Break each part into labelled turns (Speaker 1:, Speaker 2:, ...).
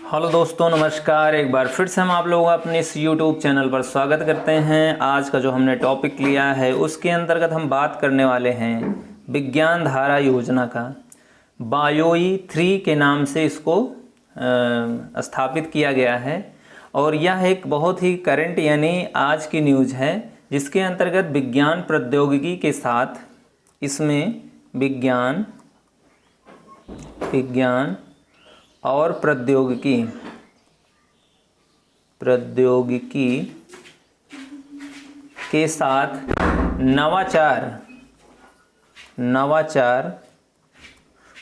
Speaker 1: Hello दोस्तों, नमस्कार। एक बार फिर से हम आप लोगों का अपने इस YouTube चैनल पर स्वागत करते हैं। आज का जो हमने टॉपिक लिया है उसके अंतर्गत हम बात करने वाले हैं विज्ञान धारा योजना का। बायोई 3 के नाम से इसको स्थापित किया गया है और यह एक बहुत ही करंट यानी आज की न्यूज़ है, जिसके अंतर्गत विज्ञान प्रौद्योगिकी के साथ इसमें विज्ञान और प्रौद्योगिकी के साथ नवाचार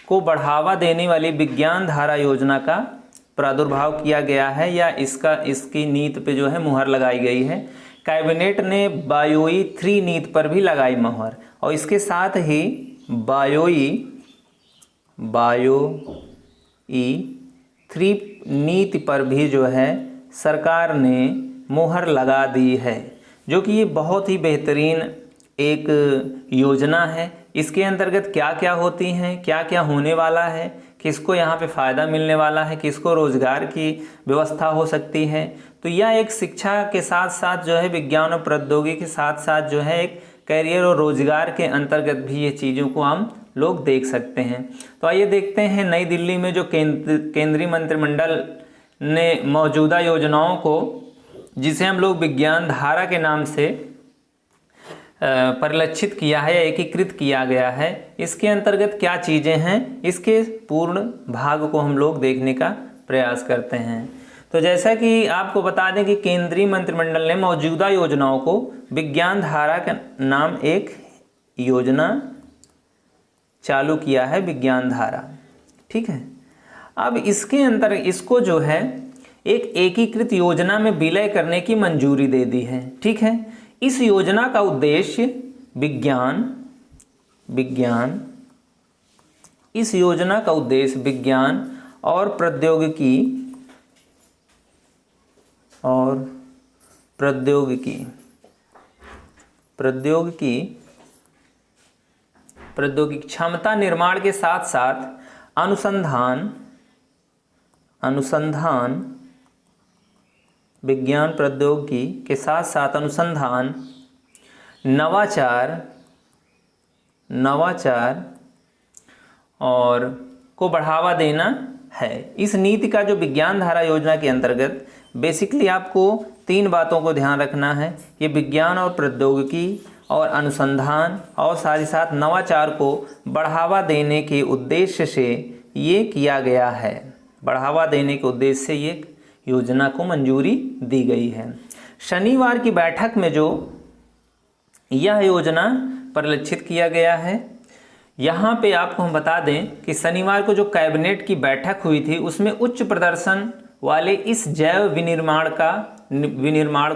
Speaker 1: को बढ़ावा देने वाली विज्ञान धारा योजना का प्रादुर्भाव किया गया है या इसकी नीति पे जो है मुहर लगाई गई है। कैबिनेट ने बायोई 3 नीति पर भी लगाई मुहर और इसके साथ ही बायोई 3 नीति पर भी जो है सरकार ने मुहर लगा दी है, जो कि ये बहुत ही बेहतरीन एक योजना है। इसके अंतर्गत क्या क्या होती हैं, क्या क्या होने वाला है, किसको यहाँ पे फ़ायदा मिलने वाला है, किसको रोज़गार की व्यवस्था हो सकती है। तो यह एक शिक्षा के साथ साथ जो है विज्ञान और प्रौद्योगिकी के साथ साथ जो है एक करियर और रोज़गार के अंतर्गत भी ये चीज़ों को हम लोग देख सकते हैं। तो आइए देखते हैं नई दिल्ली में जो केंद्रीय मंत्रिमंडल ने मौजूदा योजनाओं को, जिसे हम लोग विज्ञान धारा के नाम से परिलक्षित किया है या एकीकृत किया गया है, इसके अंतर्गत क्या चीज़ें हैं, इसके पूर्ण भाग को हम लोग देखने का प्रयास करते हैं। तो जैसा कि आपको बता दें कि केंद्रीय मंत्रिमंडल ने मौजूदा योजनाओं को विज्ञान धारा का नाम एक योजना चालू किया है, विज्ञान धारा। ठीक है, अब इसके अंतर इसको जो है एक एकीकृत योजना में विलय करने की मंजूरी दे दी है। ठीक है, इस योजना का उद्देश्य इस योजना का उद्देश्य विज्ञान और प्रौद्योगिकी क्षमता निर्माण के साथ साथ अनुसंधान विज्ञान प्रौद्योगिकी के साथ साथ अनुसंधान, नवाचार और को बढ़ावा देना है। इस नीति का जो विज्ञान धारा योजना के अंतर्गत बेसिकली आपको 3 बातों को ध्यान रखना है। ये विज्ञान और प्रौद्योगिकी और अनुसंधान और साथ ही साथ नवाचार को बढ़ावा देने के उद्देश्य से ये किया गया है। बढ़ावा देने के उद्देश्य से ये योजना को मंजूरी दी गई है। शनिवार की बैठक में जो यह योजना परिलक्षित किया गया है, यहाँ पे आपको हम बता दें कि शनिवार को जो कैबिनेट की बैठक हुई थी उसमें उच्च प्रदर्शन वाले इस जैव विनिर्माण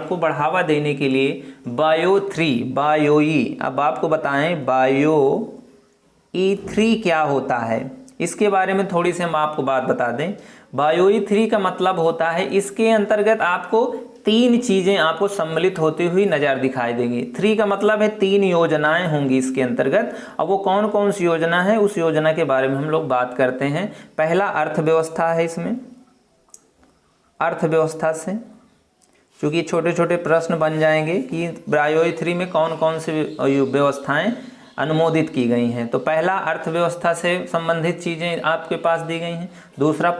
Speaker 1: को बढ़ावा देने के लिए बायोई, अब आपको बताएं बायोई 3 क्या होता है, इसके बारे में थोड़ी सी हम आपको बात बता दें। बायोई 3 का मतलब होता है, इसके अंतर्गत आपको 3 चीज़ें आपको सम्मिलित होती हुई नज़र दिखाई देंगी। 3 का मतलब है 3 योजनाएं होंगी इसके अंतर्गत। अब वो कौन कौन सी योजना है, उस योजना के बारे में हम लोग बात करते हैं। पहला अर्थव्यवस्था है। इसमें अर्थव्यवस्था से, क्योंकि छोटे छोटे प्रश्न बन जाएंगे कि बायोई 3 में कौन कौन सी व्यवस्थाएं अनुमोदित की गई हैं। तो पहला अर्थव्यवस्था से संबंधित चीज़ें आपके पास दी गई हैं। दूसरा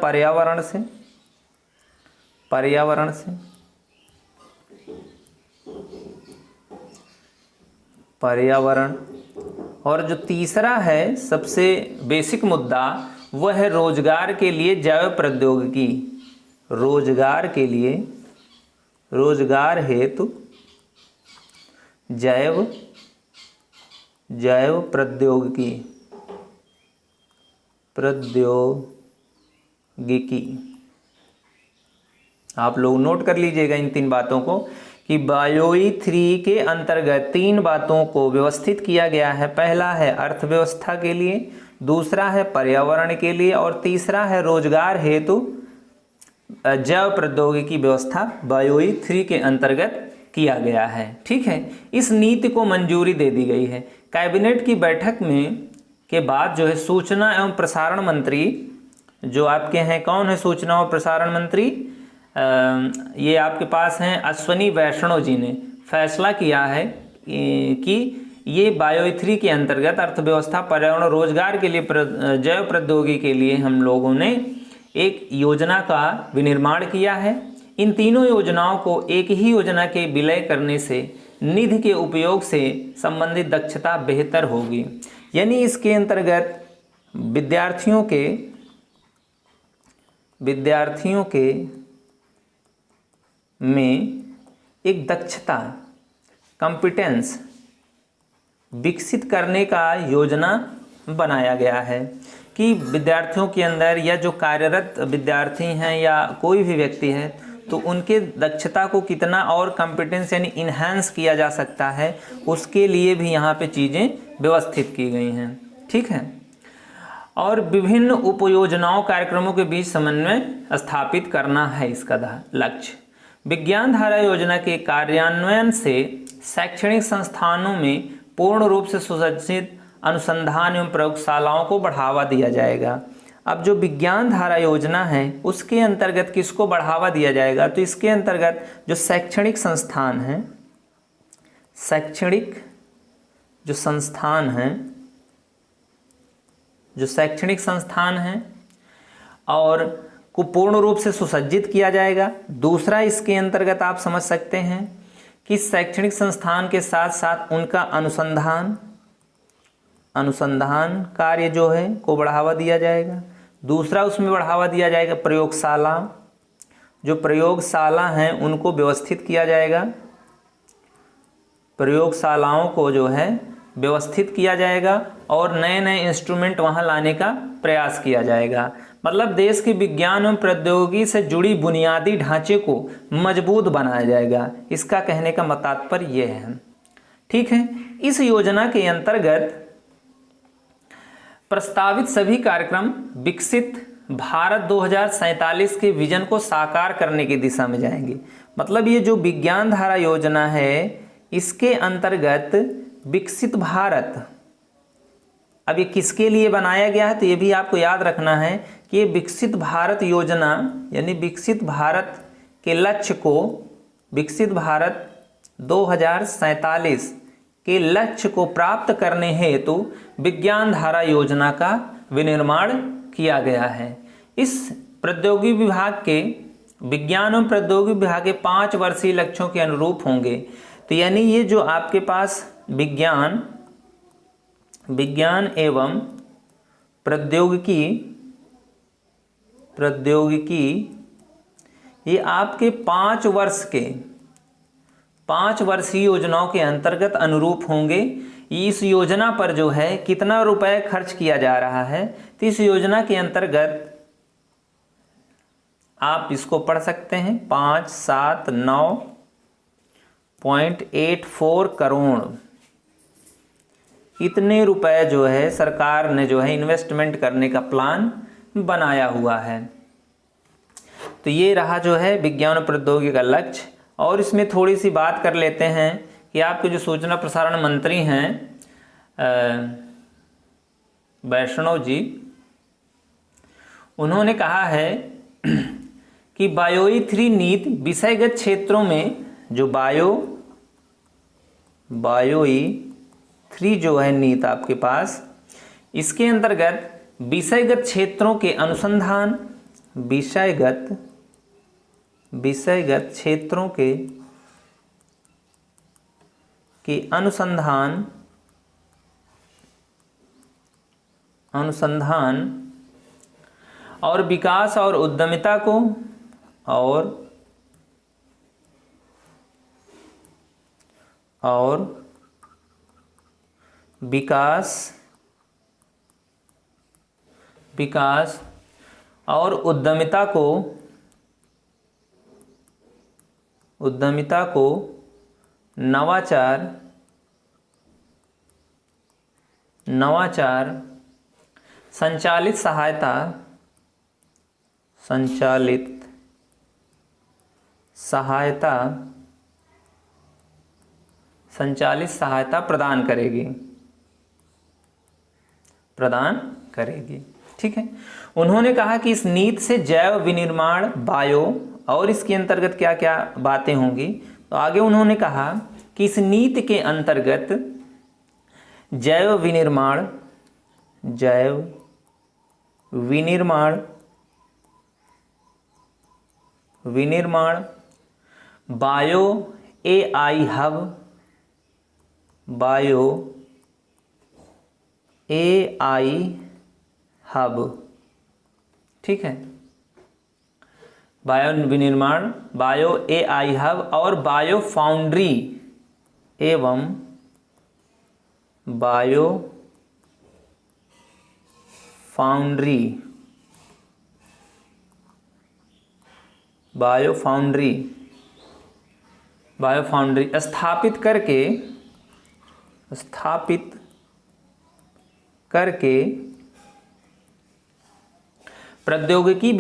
Speaker 1: पर्यावरण और जो तीसरा है सबसे बेसिक मुद्दा, वह है रोजगार के लिए जैव प्रौद्योगिकी। रोजगार हेतु जैव प्रौद्योगिकी। आप लोग नोट कर लीजिएगा इन 3 बातों को कि बायोई 3 के अंतर्गत 3 बातों को व्यवस्थित किया गया है। पहला है अर्थव्यवस्था के लिए, दूसरा है पर्यावरण के लिए और तीसरा है रोजगार हेतु जैव प्रौद्योगिकी व्यवस्था बायोई 3 के अंतर्गत किया गया है। ठीक है, इस नीति को मंजूरी दे दी गई है। कैबिनेट की बैठक में के बाद जो है सूचना एवं प्रसारण मंत्री जो आपके हैं कौन है सूचना और प्रसारण मंत्री, ये आपके पास हैं अश्विनी वैष्णव जी ने फैसला किया है कि ये बायो-3 के अंतर्गत अर्थव्यवस्था, पर्यावरण, रोजगार के लिए, जैव प्रौद्योगिकी के लिए हम लोगों ने एक योजना का विनिर्माण किया है। इन तीनों योजनाओं को एक ही योजना के विलय करने से निधि के उपयोग से संबंधित दक्षता बेहतर होगी। यानी इसके अंतर्गत विद्यार्थियों के में एक दक्षता, कॉम्पिटेंस विकसित करने का योजना बनाया गया है कि विद्यार्थियों के अंदर या जो कार्यरत विद्यार्थी हैं या कोई भी व्यक्ति है तो उनके दक्षता को कितना और कॉम्पिटेंस यानी इन्हांस किया जा सकता है, उसके लिए भी यहाँ पे चीज़ें व्यवस्थित की गई हैं। ठीक है। और विभिन्न उपयोजनाओं, कार्यक्रमों के बीच समन्वय स्थापित करना है इसका लक्ष्य। विज्ञान धारा योजना के कार्यान्वयन से शैक्षणिक संस्थानों में पूर्ण रूप से सुसज्जित अनुसंधान एवं प्रयोगशालाओं को बढ़ावा दिया जाएगा। अब जो विज्ञान धारा योजना है उसके अंतर्गत किसको बढ़ावा दिया जाएगा, तो इसके अंतर्गत जो शैक्षणिक संस्थान हैं, जो शैक्षणिक संस्थान हैं और को पूर्ण रूप से सुसज्जित किया जाएगा। दूसरा इसके अंतर्गत आप समझ सकते हैं कि शैक्षणिक संस्थान के साथ साथ उनका अनुसंधान कार्य जो है को बढ़ावा दिया जाएगा। दूसरा उसमें बढ़ावा दिया जाएगा प्रयोगशाला, जो प्रयोगशाला हैं उनको व्यवस्थित किया जाएगा, प्रयोगशालाओं को जो है व्यवस्थित किया जाएगा और नए नए इंस्ट्रूमेंट वहां लाने का प्रयास किया जाएगा। मतलब देश की विज्ञान एवं प्रौद्योगिकी से जुड़ी बुनियादी ढांचे को मजबूत बनाया जाएगा। इसका कहने का तात्पर्य यह है। ठीक है। इस योजना के अंतर्गत प्रस्तावित सभी कार्यक्रम विकसित भारत 2047 के विजन को साकार करने की दिशा में जाएंगे। मतलब ये जो विज्ञान धारा योजना है इसके अंतर्गत विकसित भारत, अब ये किसके लिए बनाया गया है तो ये भी आपको याद रखना है कि ये विकसित भारत योजना यानी विकसित भारत के लक्ष्य को, विकसित भारत 2047 के लक्ष्य को प्राप्त करने हेतु विज्ञान धारा योजना का विनिर्माण किया गया है। इस प्रौद्योगिकी विभाग के, विज्ञान एवं प्रौद्योगिकी विभाग के 5 वर्षीय लक्ष्यों के अनुरूप होंगे। तो यानी ये जो आपके पास विज्ञान एवं प्रौद्योगिकी ये आपके 5 वर्षीय योजनाओं के अंतर्गत अनुरूप होंगे। इस योजना पर जो है कितना रुपए खर्च किया जा रहा है, तो इस योजना के अंतर्गत आप इसको पढ़ सकते हैं 579.84 करोड़, इतने रुपए जो है सरकार ने जो है इन्वेस्टमेंट करने का प्लान बनाया हुआ है। तो ये रहा जो है विज्ञान और प्रौद्योगिकी का लक्ष्य। और इसमें थोड़ी सी बात कर लेते हैं कि आपके जो सूचना प्रसारण मंत्री हैं वैष्णव जी, उन्होंने कहा है कि बायो-3 नीति विषयगत क्षेत्रों में जो बायो-3 जो है नीति आपके पास, इसके अंतर्गत विषयगत क्षेत्रों के अनुसंधान, विषयगत क्षेत्रों के अनुसंधान और विकास और उद्यमिता को विकास और उद्यमिता को नवाचार संचालित सहायता प्रदान करेगी। ठीक है। उन्होंने कहा कि इस नीति से जैव विनिर्माण, बायो और इसके अंतर्गत क्या क्या बातें होंगी। तो आगे उन्होंने कहा कि इस नीति के अंतर्गत जैव विनिर्माण, बायो AI हब, ठीक है, बायो विनिर्माण, बायो AI हब और बायो फाउंड्री एवं बायो फाउंड्री स्थापित करके प्रौद्योगिकी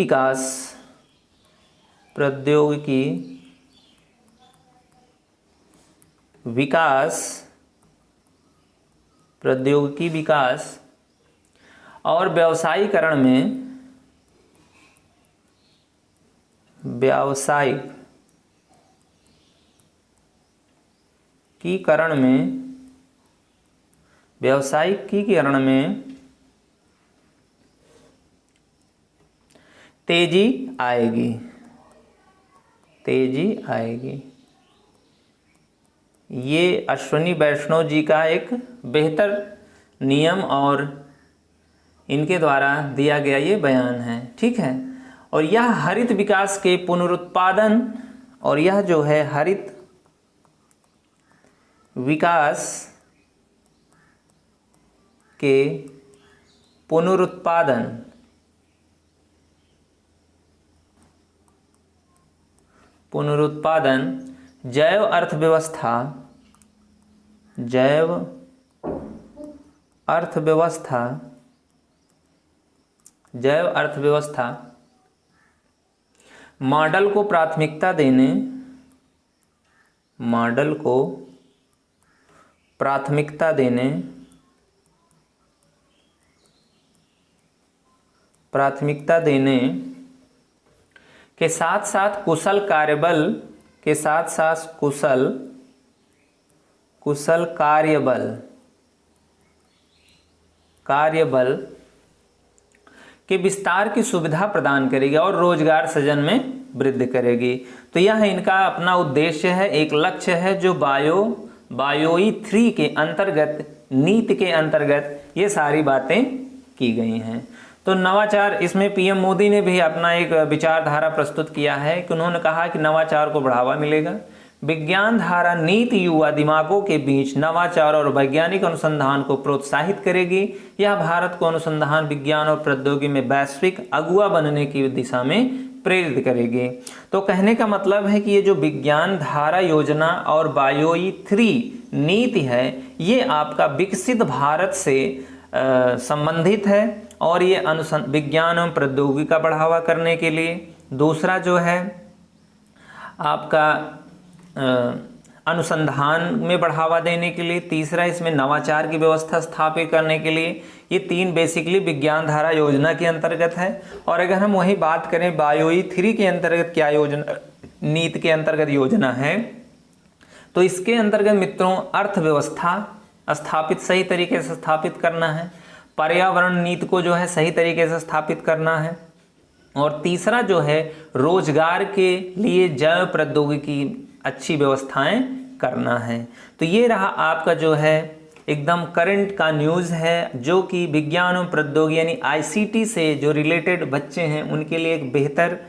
Speaker 1: विकास और व्यावसायीकरण में व्यावसायिकीकरण में तेजी आएगी। ये अश्विनी वैष्णव जी का एक बेहतर नियम और इनके द्वारा दिया गया ये बयान है, ठीक है। और यह हरित विकास के पुनरुत्पादन, और यह जो है हरित विकास के पुनरुत्पादन जैव अर्थव्यवस्था मॉडल को प्राथमिकता देने के साथ साथ कुशल कार्यबल के विस्तार की सुविधा प्रदान करेगी और रोजगार सृजन में वृद्धि करेगी। तो यह इनका अपना उद्देश्य है, एक लक्ष्य है जो बायोई 3 के अंतर्गत, नीति के अंतर्गत ये सारी बातें की गई हैं। तो नवाचार, इसमें पीएम मोदी ने भी अपना एक विचारधारा प्रस्तुत किया है कि उन्होंने कहा कि नवाचार को बढ़ावा मिलेगा। विज्ञान धारा नीति युवा दिमागों के बीच नवाचार और वैज्ञानिक अनुसंधान को प्रोत्साहित करेगी। यह भारत को अनुसंधान, विज्ञान और प्रौद्योगिकी में वैश्विक अगुवा बनने की दिशा में प्रेरित करेगी। तो कहने का मतलब है कि ये जो विज्ञान धारा योजना और बायोई 3 नीति है, ये आपका विकसित भारत से संबंधित है और ये विज्ञान एवं प्रौद्योगिकी का बढ़ावा करने के लिए। दूसरा जो है आपका अनुसंधान में बढ़ावा देने के लिए। तीसरा इसमें नवाचार की व्यवस्था स्थापित करने के लिए। ये 3 बेसिकली विज्ञान धारा योजना के अंतर्गत है। और अगर हम वही बात करें बायोई 3 के अंतर्गत क्या योजना, नीति के अंतर्गत योजना है, तो इसके अंतर्गत मित्रों अर्थव्यवस्था सही तरीके से स्थापित करना है, पर्यावरण नीति को जो है सही तरीके से स्थापित करना है, और तीसरा जो है रोजगार के लिए जैव प्रौद्योगिकी अच्छी व्यवस्थाएं करना है। तो ये रहा आपका जो है एकदम करंट का न्यूज़ है, जो कि विज्ञान और प्रौद्योगिकी यानी ICT से जो रिलेटेड बच्चे हैं उनके लिए एक बेहतर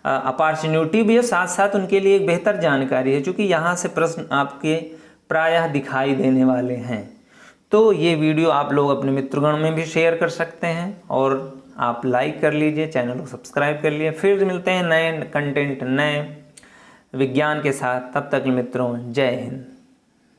Speaker 1: अपॉर्चुनिटी भी है, साथ साथ उनके लिए एक बेहतर जानकारी है, क्योंकि यहाँ से प्रश्न आपके प्रायः दिखाई देने वाले हैं। तो ये वीडियो आप लोग अपने मित्रगण में भी शेयर कर सकते हैं और आप लाइक कर लीजिए, चैनल को सब्सक्राइब कर लीजिए। फिर मिलते हैं नए कंटेंट, नए विज्ञान के साथ। तब तक मित्रों, जय हिंद।